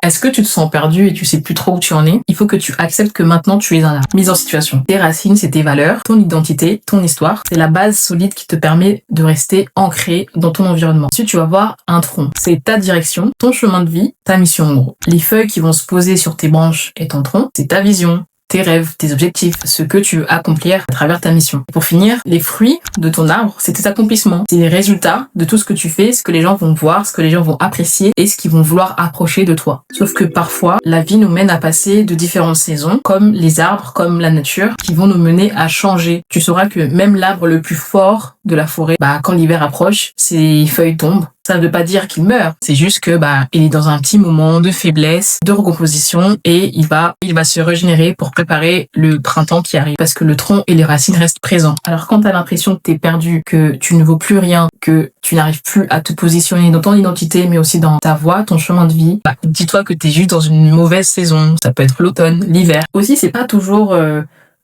Est-ce que tu te sens perdu et tu sais plus trop où tu en es? Il faut que tu acceptes que maintenant tu es un arbre. Mise en situation. Tes racines, c'est tes valeurs, ton identité, ton histoire. C'est la base solide qui te permet de rester ancré dans ton environnement. Ensuite, tu vas voir un tronc. C'est ta direction, ton chemin de vie, ta mission en gros. Les feuilles qui vont se poser sur tes branches et ton tronc, c'est ta vision, tes rêves, tes objectifs, ce que tu veux accomplir à travers ta mission. Et pour finir, les fruits de ton arbre, c'est tes accomplissements. C'est les résultats de tout ce que tu fais, ce que les gens vont voir, ce que les gens vont apprécier et ce qu'ils vont vouloir approcher de toi. Sauf que parfois, la vie nous mène à passer de différentes saisons, comme les arbres, comme la nature, qui vont nous mener à changer. Tu sauras que même l'arbre le plus fort de la forêt, quand l'hiver approche, ses feuilles tombent. Ça ne veut pas dire qu'il meurt, c'est juste que il est dans un petit moment de faiblesse, de recomposition et il va se régénérer pour préparer le printemps qui arrive parce que le tronc et les racines restent présents. Alors quand tu as l'impression que tu es perdu, que tu ne vaux plus rien, que tu n'arrives plus à te positionner dans ton identité mais aussi dans ta voie, ton chemin de vie, dis-toi que tu es juste dans une mauvaise saison. Ça peut être l'automne, l'hiver. Aussi, c'est pas toujours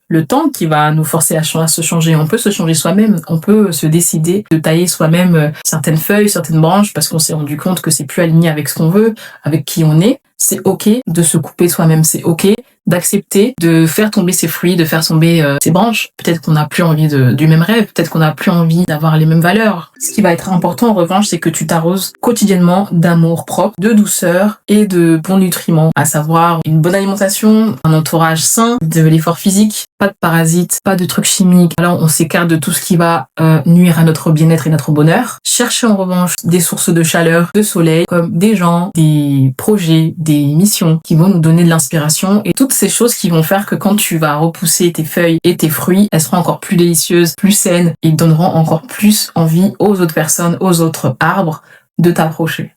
le temps qui va nous forcer à se changer. On peut se changer soi-même, on peut se décider de tailler soi-même certaines feuilles, certaines branches parce qu'on s'est rendu compte que c'est plus aligné avec ce qu'on veut, avec qui on est. C'est ok de se couper soi-même, c'est ok d'accepter de faire tomber ses fruits, de faire tomber ses branches. Peut-être qu'on n'a plus envie du même rêve, peut-être qu'on n'a plus envie d'avoir les mêmes valeurs. Ce qui va être important en revanche, c'est que tu t'arroses quotidiennement d'amour propre, de douceur et de bons nutriments, à savoir une bonne alimentation, un entourage sain, de l'effort physique, pas de parasites, pas de trucs chimiques. Alors on s'écarte de tout ce qui va nuire à notre bien-être et notre bonheur. Chercher en revanche des sources de chaleur, de soleil, comme des gens, des projets, des missions qui vont nous donner de l'inspiration et toutes ces choses qui vont faire que quand tu vas repousser tes feuilles et tes fruits, elles seront encore plus délicieuses, plus saines et donneront encore plus envie aux autres personnes, aux autres arbres de t'approcher.